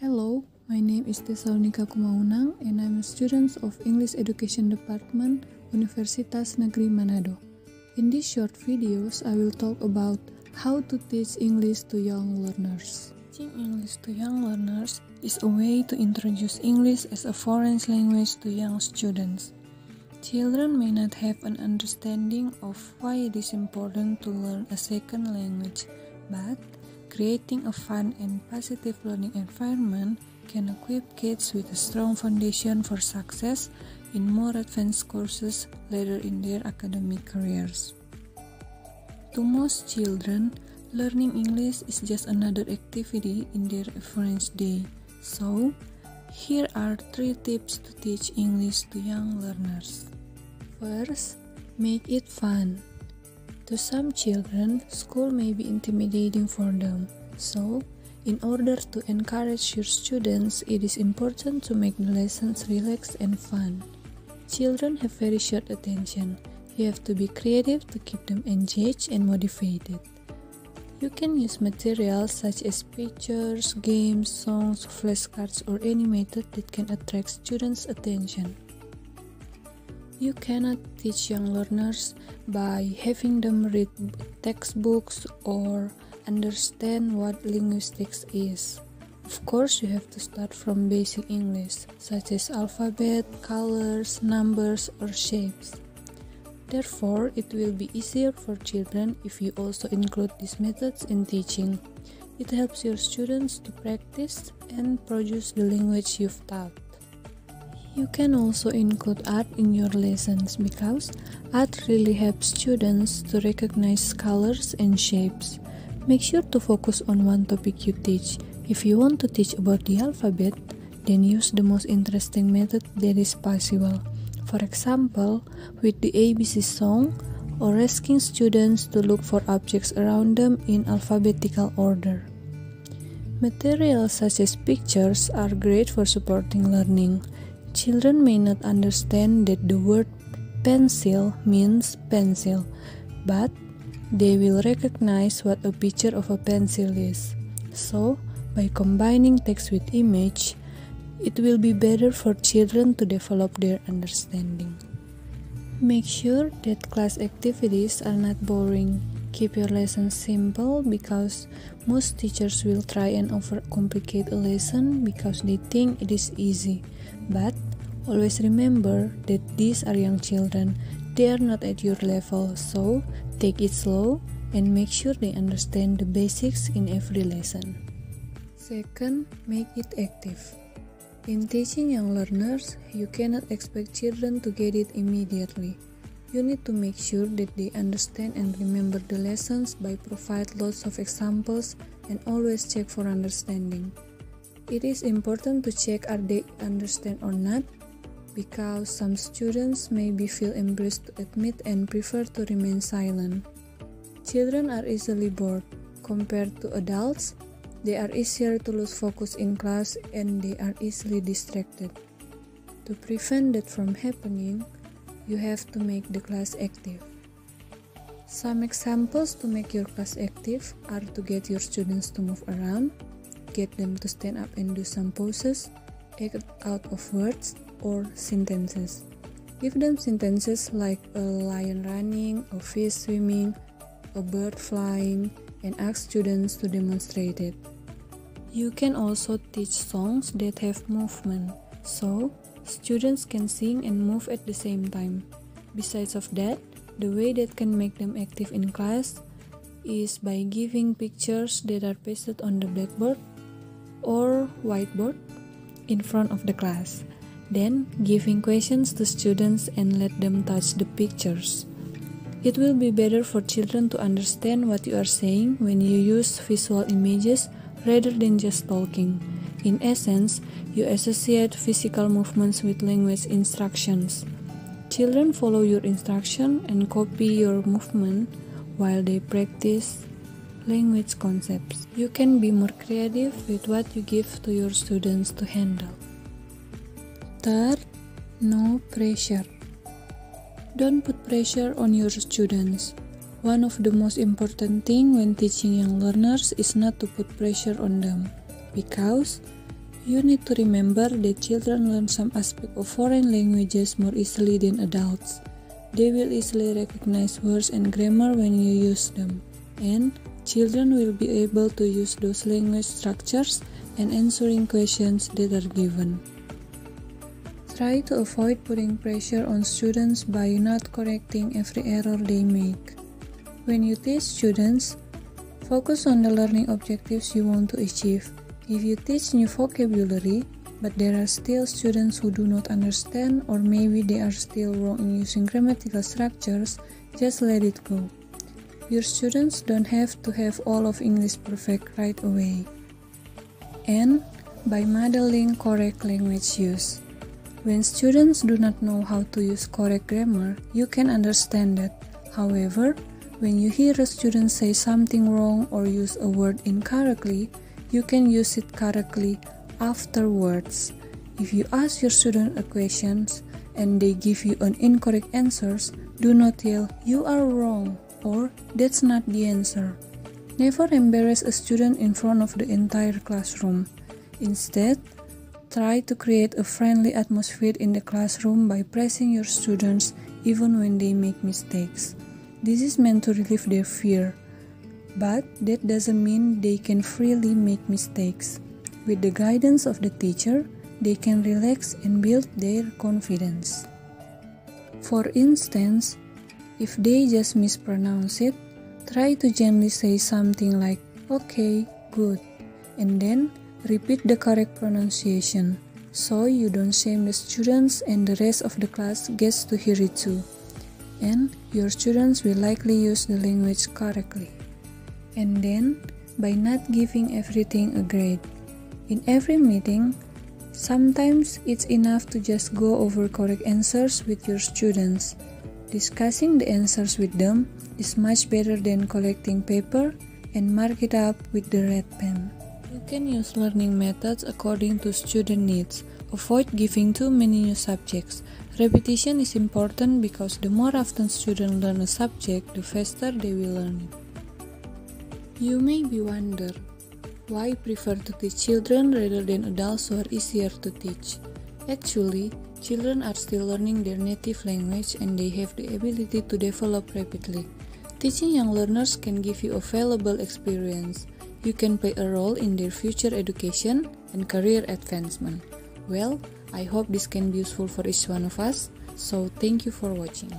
Hello, my name is Tesalonika Kumaunang and I'm a student of English Education Department, Universitas Negeri Manado. In these short videos, I will talk about how to teach English to young learners. Teaching English to young learners is a way to introduce English as a foreign language to young students. Children may not have an understanding of why it is important to learn a second language, but creating a fun and positive learning environment can equip kids with a strong foundation for success in more advanced courses later in their academic careers. To most children, learning English is just another activity in their average day. So, here are 3 tips to teach English to young learners. First, make it fun. To some children, school may be intimidating for them. So, in order to encourage your students, it is important to make the lessons relaxed and fun. Children have very short attention. You have to be creative to keep them engaged and motivated. You can use materials such as pictures, games, songs, flashcards, or any method that can attract students' attention. You cannot teach young learners by having them read textbooks or understand what linguistics is. Of course, you have to start from basic English, such as alphabet, colors, numbers, or shapes. Therefore, it will be easier for children if you also include these methods in teaching. It helps your students to practice and produce the language you've taught. You can also include art in your lessons because art really helps students to recognize colors and shapes. Make sure to focus on one topic you teach. If you want to teach about the alphabet, then use the most interesting method that is possible. For example, with the ABC song, or asking students to look for objects around them in alphabetical order. Materials such as pictures are great for supporting learning. Children may not understand that the word pencil means pencil, but they will recognize what a picture of a pencil is. So, by combining text with image, it will be better for children to develop their understanding. Make sure that class activities are not boring. Keep your lessons simple because most teachers will try and overcomplicate a lesson because they think it is easy. But always remember that these are young children. They are not at your level, so take it slow and make sure they understand the basics in every lesson. Second, make it active. In teaching young learners, you cannot expect children to get it immediately. You need to make sure that they understand and remember the lessons by provide lots of examples and always check for understanding. It is important to check are they understand or not, because some students may feel embarrassed to admit and prefer to remain silent. Children are easily bored. Compared to adults, they are easier to lose focus in class and they are easily distracted. To prevent that from happening, you have to make the class active. Some examples to make your class active are to get your students to move around, get them to stand up and do some poses, act out of words or sentences. Give them sentences like a lion running, a fish swimming, a bird flying, and ask students to demonstrate it. You can also teach songs that have movement, so students can sing and move at the same time. Besides of that, the way that can make them active in class is by giving pictures that are pasted on the blackboard or whiteboard in front of the class. Then, giving questions to students and let them touch the pictures. It will be better for children to understand what you are saying when you use visual images rather than just talking. In essence, you associate physical movements with language instructions. Children follow your instruction and copy your movement while they practice language concepts. You can be more creative with what you give to your students to handle. Third, no pressure. Don't put pressure on your students. One of the most important things when teaching young learners is not to put pressure on them, because You need to remember that children learn some aspect of foreign languages more easily than adults. They will easily recognize words and grammar when you use them, and children will be able to use those language structures and answering questions that are given. Try to avoid putting pressure on students by not correcting every error they make. When you teach students, focus on the learning objectives you want to achieve. If you teach new vocabulary, but there are still students who do not understand, or maybe they are still wrong in using grammatical structures, just let it go. Your students don't have to have all of English perfect right away. And by modeling correct language use. When students do not know how to use correct grammar, you can understand that. However, when you hear a student say something wrong or use a word incorrectly, you can use it correctly afterwards. If you ask your student a question and they give you an incorrect answer, do not yell, "You are wrong," or "That's not the answer." Never embarrass a student in front of the entire classroom. Instead, try to create a friendly atmosphere in the classroom by praising your students even when they make mistakes. This is meant to relieve their fear, but that doesn't mean they can freely make mistakes. With the guidance of the teacher, they can relax and build their confidence. For instance, if they just mispronounce it, try to gently say something like, "Okay, good," and then repeat the correct pronunciation, so you don't shame the students and the rest of the class gets to hear it too. And your students will likely use the language correctly. And then, by not giving everything a grade. In every meeting, sometimes it's enough to just go over correct answers with your students. Discussing the answers with them is much better than collecting paper and mark it up with the red pen. You can use learning methods according to student needs. Avoid giving too many new subjects. Repetition is important because the more often students learn a subject, the faster they will learn it. You may be wondering, why prefer to teach children rather than adults who are easier to teach? Actually, children are still learning their native language and they have the ability to develop rapidly. Teaching young learners can give you a valuable experience. You can play a role in their future education and career advancement. Well, I hope this can be useful for each one of us, so thank you for watching.